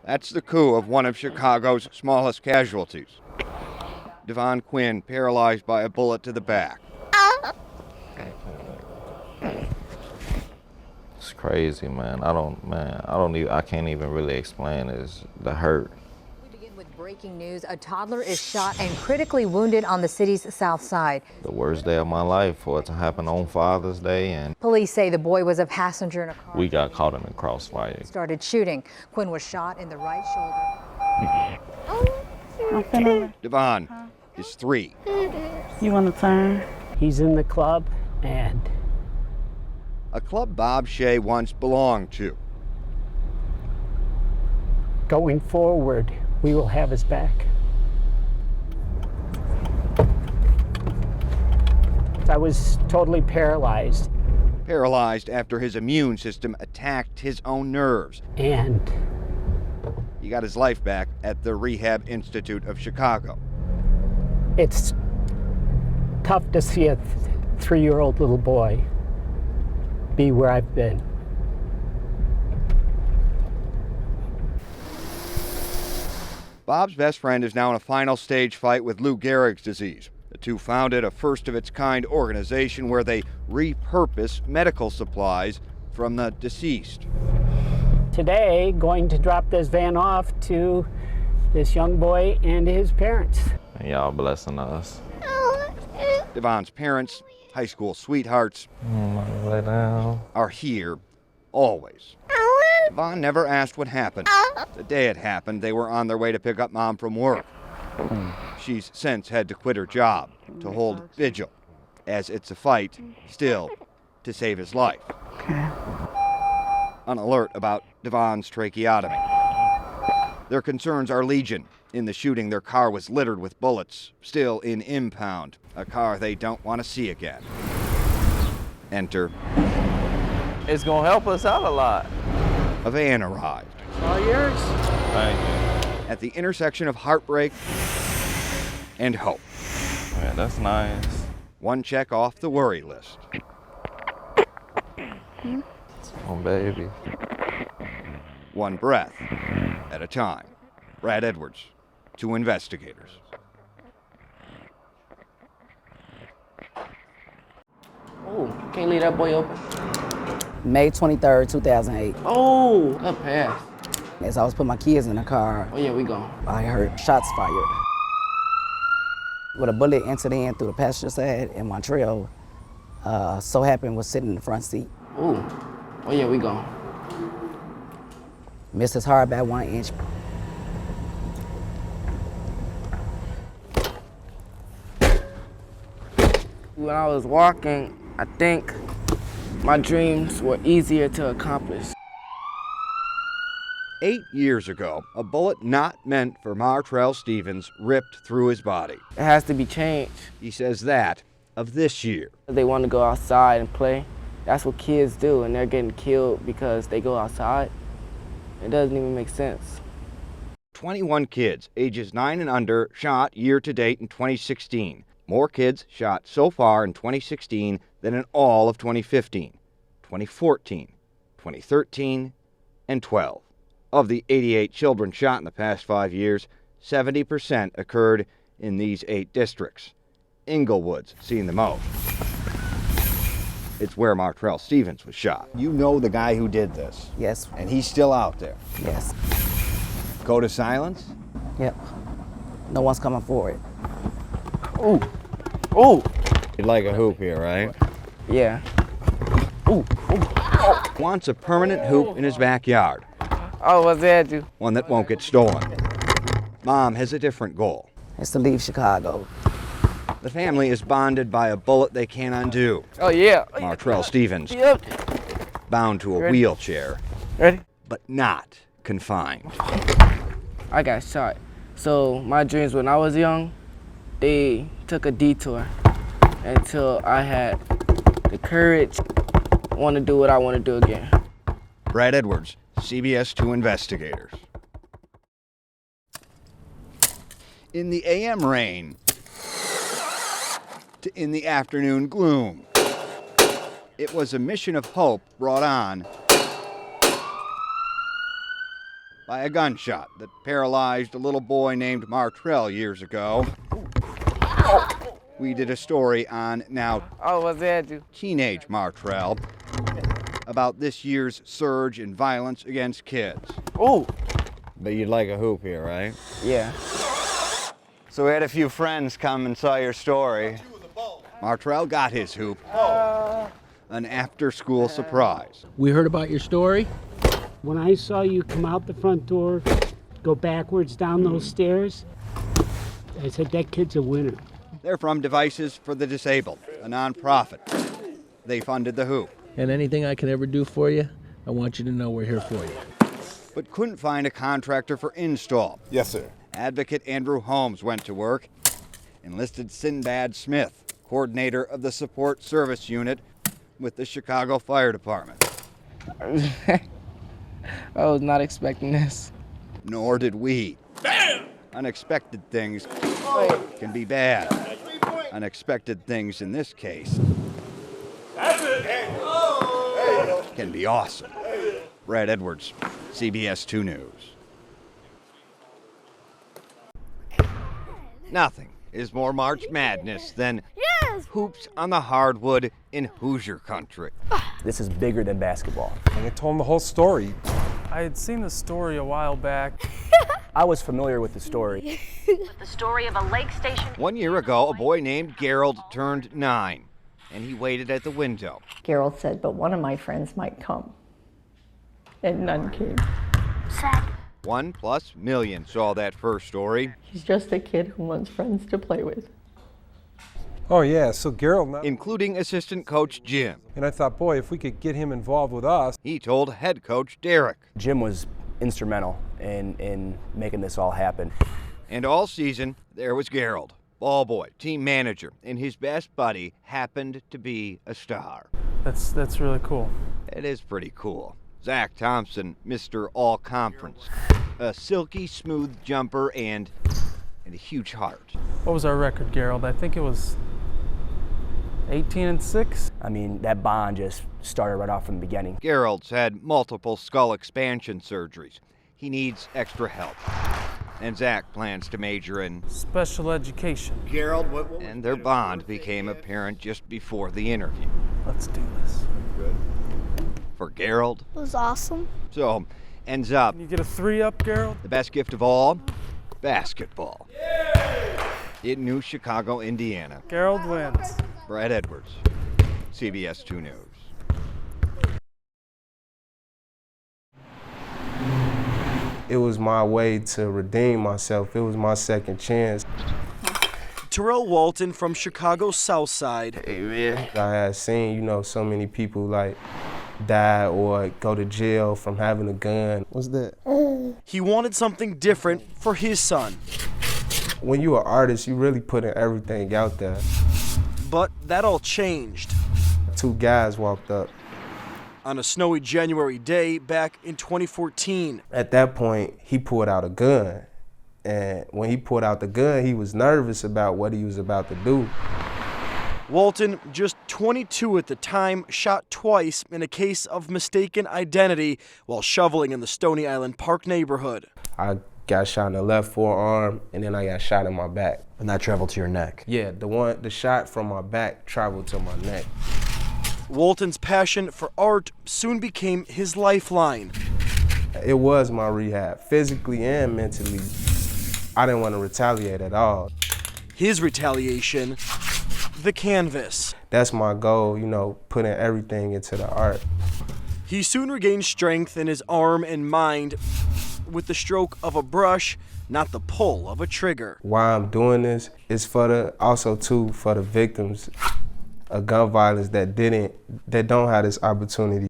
That's the coup of one of Chicago's smallest casualties. Devon Quinn, paralyzed by a bullet to the back. It's crazy, man. I can't even really explain the hurt. We begin with breaking news. A toddler is shot and critically wounded on the city's south side. The worst day of my life for it to happen on Father's Day, and Police say the boy was a passenger in a car. we got caught in the crossfire. Started shooting. Quinn was shot in the right shoulder. Devon is 3. You want to turn? He's in the club, and A club Bob Shea once belonged to. going forward, we will have his back. I was totally paralyzed, Paralyzed after his immune system attacked his own nerves. and He got his life back at the Rehab Institute of Chicago. it's tough to see a 3-year-old little boy be where I've been. Bob's best friend is now in a final stage fight with Lou Gehrig's disease. The two founded a first-of-its-kind organization where they repurpose medical supplies from the deceased. Today, going to drop this van off to this young boy and his parents. And y'all blessing us. Devon's parents, high school sweethearts, Lay down. are here always. Devon never asked what happened. The day it happened, they were on their way to pick up Mom from work. She's since had to quit her job to hold vigil, as it's a fight, still, to save his life. On alert about Devon's tracheotomy. Their concerns are legion. In the shooting, their car was littered with bullets, still in impound, a car they don't want to see again. Enter. It's gonna help us out a lot. A van arrived. All yours. Thank you. At the intersection of heartbreak and hope. Yeah, that's nice. One check off the worry list. Oh, baby. One breath at a time. Brad Edwards, 2 investigators. Oh, can't leave that boy open. May 23rd, 2008. Oh, good pass. As I was putting my kids in the car, Oh yeah, we gone. I heard shots fired. With a bullet entered in through the passenger side, and Montreal so happened was sitting in the front seat. Oh yeah, we gone. Missed his heart by 1 inch. When I was walking, I think my dreams were easier to accomplish. 8 years ago, a bullet not meant for Martrell Stevens ripped through his body. It has to be changed. He says that of this year. They want to go outside and play. That's what kids do, and they're getting killed because they go outside. It doesn't even make sense. 21 kids, ages 9 and under, shot year to date in 2016. More kids shot so far in 2016 than in all of 2015, 2014, 2013, and 12. Of the 88 children shot in the past 5 years, 70% occurred in these 8 districts. Inglewood's seen the most. It's where Martrell Stevens was shot. You know the guy who did this, Yes, and he's still out there. yes, Go to silence? yep. No one's coming forward. Ooh, ooh. You'd like a hoop here, right? Yeah. Wants a permanent hoop in his backyard, Oh, what's that, you? one that won't get stolen. Mom has a different goal. It's to leave Chicago. The family is bonded by a bullet they can't undo. Oh yeah. Martrell Stevens, Yep. bound to a Ready? wheelchair, Ready? but not confined. I got shot. So my dreams when I was young, they took a detour until I had the courage, want to do what I want to do again. Brad Edwards, CBS 2 investigators. In the AM rain to in the afternoon gloom, it was a mission of hope brought on by a gunshot that paralyzed a little boy named Martrell years ago. We did a story on now teenage Martrell about this year's surge in violence against kids. Oh, But you'd like a hoop here, right? yeah. So we had a few friends come and saw your story. Martrell got his hoop. An after-school surprise. We heard about your story. When I saw you come out the front door, go backwards down those stairs, I said, that kid's a winner. They're from Devices for the Disabled, a nonprofit. They funded the hoop, And anything I can ever do for you, I want you to know we're here for you. but couldn't find a contractor for install. Yes, sir. Advocate Andrew Holmes went to work, enlisted Sinbad Smith, coordinator of the support service unit with the Chicago Fire Department. I was not expecting this. Nor did we. Unexpected things can be bad. Unexpected things in this case can be awesome. Brad Edwards, CBS 2 News. Nothing is more March Madness than hoops on the hardwood in Hoosier country. This is bigger than basketball. And I told him the whole story. I had seen the story a while back. I was familiar with the story. The story of a lake station. 1 year ago, a boy named Gerald turned 9, and he waited at the window. Gerald said, but one of my friends might come. And none came. Sad. 1+ million saw that first story. He's just a kid who wants friends to play with. Oh, yeah, so Gerald, Including assistant coach Jim. and I thought, boy, if we could get him involved with us. He told head coach Derek. Jim was instrumental in making this all happen. And all season, there was Gerald, ball boy, team manager, and his best buddy happened to be a star. That's really cool. It is pretty cool. Zach Thompson, Mr. All Conference. A silky smooth jumper and a huge heart. What was our record, Gerald? I think it was 18-6. I mean, that bond just started right off from the beginning. Gerald's had multiple skull expansion surgeries. He needs extra help. And Zach plans to major in Special education. Gerald, and their bond became apparent just before the interview. Let's do this. For Gerald, It was awesome. so ends up Can you get a 3-up, Gerald? the best gift of all, basketball. In New Chicago, Indiana. Gerald wins. Brad Edwards, CBS 2 News. It was my way to redeem myself. It was my second chance. Terrell Walton from Chicago's South Side. I had seen, so many people like die or go to jail from having a gun. What's that? He wanted something different for his son. When you're an artist, you really putting everything out there. But that all changed. 2 guys walked up. On a snowy January day back in 2014. At that point, he pulled out a gun. And when he pulled out the gun, he was nervous about what he was about to do. Walton, just 22 at the time, shot twice in a case of mistaken identity while shoveling in the Stony Island Park neighborhood. I got shot in the left forearm, and then I got shot in my back. And that traveled to your neck. Yeah, the shot from my back traveled to my neck. Walton's passion for art soon became his lifeline. It was my rehab, physically and mentally. I didn't want to retaliate at all. His retaliation, the canvas. That's my goal, putting everything into the art. He soon regained strength in his arm and mind with the stroke of a brush, not the pull of a trigger. Why I'm doing this is for the victims of gun violence that don't have this opportunity.